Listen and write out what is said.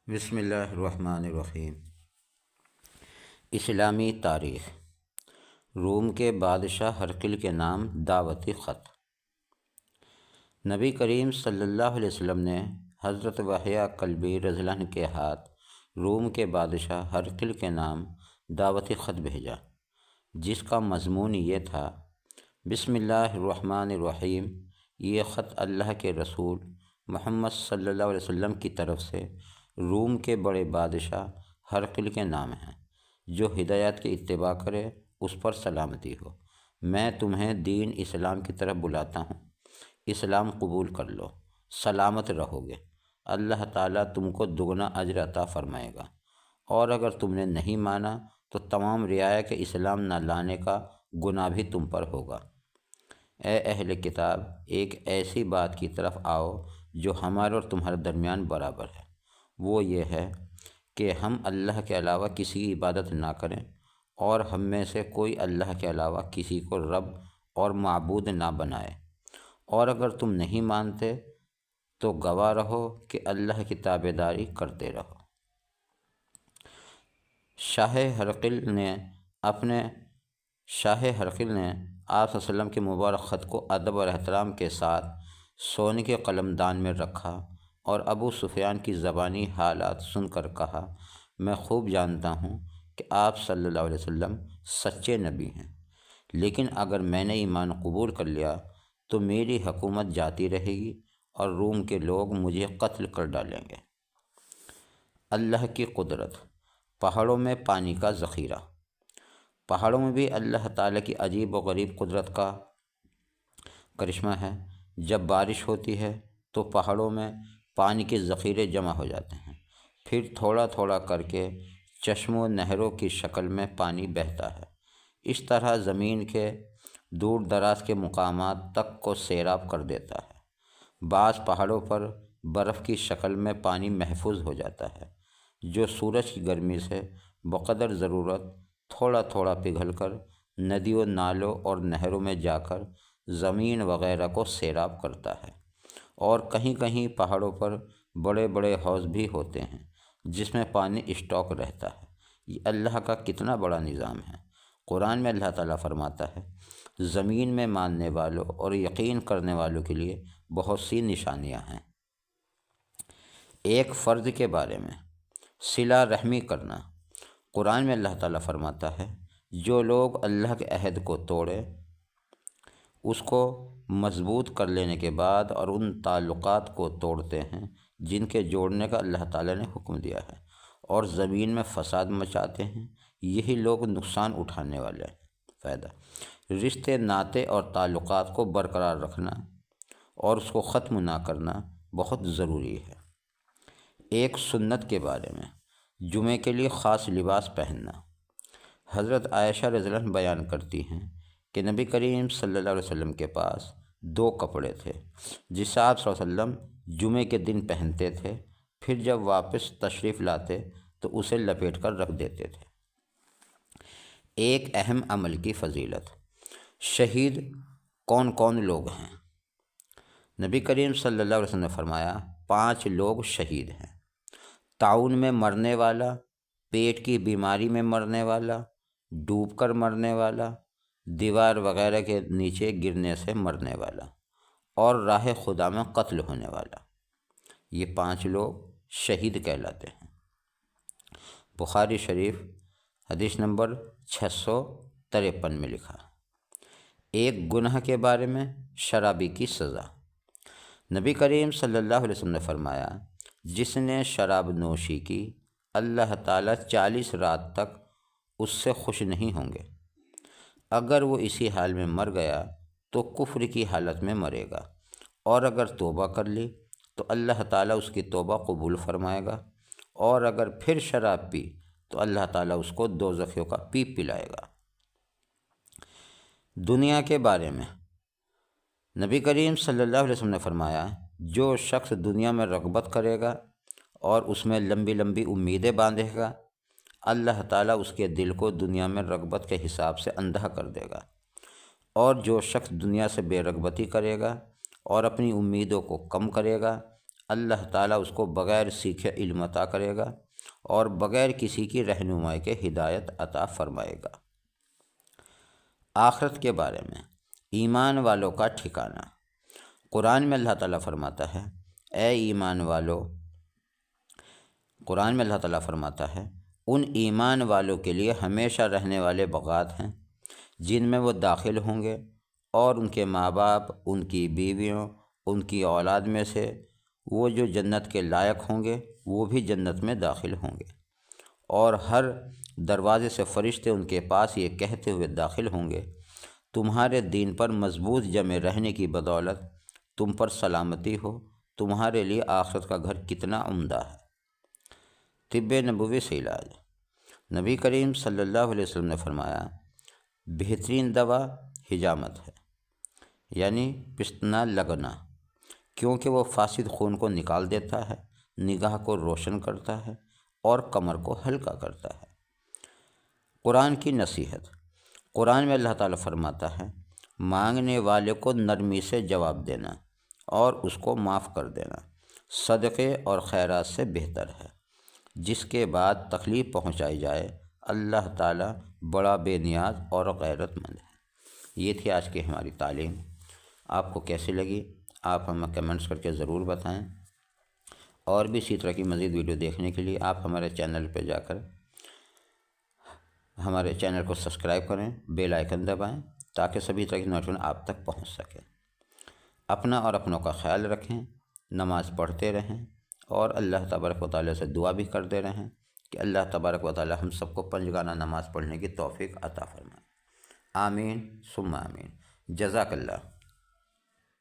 بسم اللہ الرحمن الرحیم۔ اسلامی تاریخ۔ روم کے بادشاہ ہرقل کے نام دعوتی خط۔ نبی کریم صلی اللہ علیہ وسلم نے حضرت وحییٰ کلبی رضی اللہ عنہ کے ہاتھ روم کے بادشاہ ہرقل کے نام دعوتی خط بھیجا، جس کا مضمون یہ تھا: بسم اللہ الرحمن الرحیم۔ یہ خط اللہ کے رسول محمد صلی اللہ علیہ وسلم کی طرف سے روم کے بڑے بادشاہ ہرقل کے نام ہیں، جو ہدایات کی اتباع کرے اس پر سلامتی ہو۔ میں تمہیں دین اسلام کی طرف بلاتا ہوں، اسلام قبول کر لو، سلامت رہو گے، اللہ تعالیٰ تم کو دگنا اجر عطا فرمائے گا، اور اگر تم نے نہیں مانا تو تمام رعایا کے اسلام نہ لانے کا گناہ بھی تم پر ہوگا۔ اے اہل کتاب، ایک ایسی بات کی طرف آؤ جو ہمارے اور تمہارے درمیان برابر ہے، وہ یہ ہے کہ ہم اللہ کے علاوہ کسی کی عبادت نہ کریں، اور ہم میں سے کوئی اللہ کے علاوہ کسی کو رب اور معبود نہ بنائے، اور اگر تم نہیں مانتے تو گواہ رہو کہ اللہ کی تابعداری کرتے رہو۔ شاہ ہرقل نے آپ صلی اللہ علیہ وسلم کے مبارک خط کو ادب اور احترام کے ساتھ سونے کے قلمدان میں رکھا اور ابو سفیان کی زبانی حالات سن کر کہا: میں خوب جانتا ہوں کہ آپ صلی اللہ علیہ وسلم سچے نبی ہیں، لیکن اگر میں نے ایمان قبول کر لیا تو میری حکومت جاتی رہے گی اور روم کے لوگ مجھے قتل کر ڈالیں گے۔ اللہ کی قدرت۔ پہاڑوں میں پانی کا ذخیرہ۔ پہاڑوں میں بھی اللہ تعالیٰ کی عجیب و غریب قدرت کا کرشمہ ہے۔ جب بارش ہوتی ہے تو پہاڑوں میں پانی کے ذخیرے جمع ہو جاتے ہیں، پھر تھوڑا تھوڑا کر کے چشموں نہروں کی شکل میں پانی بہتا ہے۔ اس طرح زمین کے دور دراز کے مقامات تک کو سیراب کر دیتا ہے۔ بعض پہاڑوں پر برف کی شکل میں پانی محفوظ ہو جاتا ہے، جو سورج کی گرمی سے بقدر ضرورت تھوڑا تھوڑا پگھل کر ندیوں، نالوں اور نہروں میں جا کر زمین وغیرہ کو سیراب کرتا ہے۔ اور کہیں کہیں پہاڑوں پر بڑے بڑے حوض بھی ہوتے ہیں جس میں پانی اسٹاک رہتا ہے۔ یہ اللہ کا کتنا بڑا نظام ہے۔ قرآن میں اللہ تعالیٰ فرماتا ہے: زمین میں ماننے والوں اور یقین کرنے والوں کے لیے بہت سی نشانیاں ہیں۔ ایک فرد کے بارے میں صلہ رحمی کرنا۔ قرآن میں اللہ تعالیٰ فرماتا ہے: جو لوگ اللہ کے عہد کو توڑے، اس کو مضبوط کر لینے کے بعد اور ان تعلقات کو توڑتے ہیں جن کے جوڑنے کا اللہ تعالیٰ نے حکم دیا ہے، اور زمین میں فساد مچاتے ہیں، یہی لوگ نقصان اٹھانے والے ہیں۔ فائدہ: رشتے ناطے اور تعلقات کو برقرار رکھنا اور اس کو ختم نہ کرنا بہت ضروری ہے۔ ایک سنت کے بارے میں جمعے کے لیے خاص لباس پہننا۔ حضرت عائشہ رضی اللہ عنہ بیان کرتی ہیں کہ نبی کریم صلی اللہ علیہ وسلم کے پاس 2 کپڑے تھے جسے آپ صلی اللہ علیہ وسلم جمعے کے دن پہنتے تھے، پھر جب واپس تشریف لاتے تو اسے لپیٹ کر رکھ دیتے تھے۔ ایک اہم عمل کی فضیلت۔ شہید کون کون لوگ ہیں؟ نبی کریم صلی اللہ علیہ وسلم نے فرمایا: 5 لوگ شہید ہیں: طاعون میں مرنے والا، پیٹ کی بیماری میں مرنے والا، ڈوب کر مرنے والا، دیوار وغیرہ کے نیچے گرنے سے مرنے والا، اور راہ خدا میں قتل ہونے والا۔ یہ 5 لوگ شہید کہلاتے ہیں۔ بخاری شریف حدیث نمبر 653 میں لکھا۔ ایک گناہ کے بارے میں شرابی کی سزا۔ نبی کریم صلی اللہ علیہ وسلم نے فرمایا: جس نے شراب نوشی کی، اللہ تعالیٰ 40 رات تک اس سے خوش نہیں ہوں گے۔ اگر وہ اسی حال میں مر گیا تو کفر کی حالت میں مرے گا، اور اگر توبہ کر لی تو اللہ تعالیٰ اس کی توبہ قبول فرمائے گا، اور اگر پھر شراب پی تو اللہ تعالیٰ اس کو دوزخیوں کا پیپ پلائے گا۔ دنیا کے بارے میں نبی کریم صلی اللہ علیہ وسلم نے فرمایا: جو شخص دنیا میں رغبت کرے گا اور اس میں لمبی لمبی امیدیں باندھے گا، اللہ تعالیٰ اس کے دل کو دنیا میں رغبت کے حساب سے اندھا کر دے گا، اور جو شخص دنیا سے بے رغبتی کرے گا اور اپنی امیدوں کو کم کرے گا، اللہ تعالیٰ اس کو بغیر سیکھے علم عطا کرے گا اور بغیر کسی کی رہنمائی کے ہدایت عطا فرمائے گا۔ آخرت کے بارے میں ایمان والوں کا ٹھکانہ۔ قرآن میں اللہ تعالیٰ فرماتا ہے، اے ایمان والو، قرآن میں اللہ تعالیٰ فرماتا ہے ان ایمان والوں کے لیے ہمیشہ رہنے والے باغات ہیں جن میں وہ داخل ہوں گے، اور ان کے ماں باپ، ان کی بیویوں، ان کی اولاد میں سے وہ جو جنت کے لائق ہوں گے وہ بھی جنت میں داخل ہوں گے، اور ہر دروازے سے فرشتے ان کے پاس یہ کہتے ہوئے داخل ہوں گے، تمہارے دین پر مضبوط جمے رہنے کی بدولت تم پر سلامتی ہو، تمہارے لیے آخرت کا گھر کتنا عمدہ ہے۔ طب نبوی سے علاج۔ نبی کریم صلی اللہ علیہ وسلم نے فرمایا، بہترین دوا حجامت ہے، یعنی پستنا لگنا، کیونکہ وہ فاسد خون کو نکال دیتا ہے، نگاہ کو روشن کرتا ہے اور کمر کو ہلکا کرتا ہے۔ قرآن کی نصیحت۔ قرآن میں اللہ تعالیٰ فرماتا ہے، مانگنے والے کو نرمی سے جواب دینا اور اس کو معاف کر دینا صدقے اور خیرات سے بہتر ہے۔ جس کے بعد تکلیف پہنچائی جائے، اللہ تعالیٰ بڑا بے نیاز اور غیرت مند ہے۔ یہ تھی آج کی ہماری تعلیم۔ آپ کو کیسی لگی آپ ہمیں کمنٹس کر کے ضرور بتائیں، اور بھی اسی طرح کی مزید ویڈیو دیکھنے کے لیے آپ ہمارے چینل پہ جا کر ہمارے چینل کو سبسکرائب کریں، بیل آئیکن دبائیں تاکہ سبھی طرح کی نوٹیفیکیشن آپ تک پہنچ سکے۔ اپنا اور اپنوں کا خیال رکھیں، نماز پڑھتے رہیں، اور اللہ تبارک و تعالیٰ سے دعا بھی کرتے رہیں کہ اللہ تبارک و تعالیٰ ہم سب کو پنجگانہ نماز پڑھنے کی توفیق عطا فرمائے۔ آمین ثم آمین۔ جزاک اللہ۔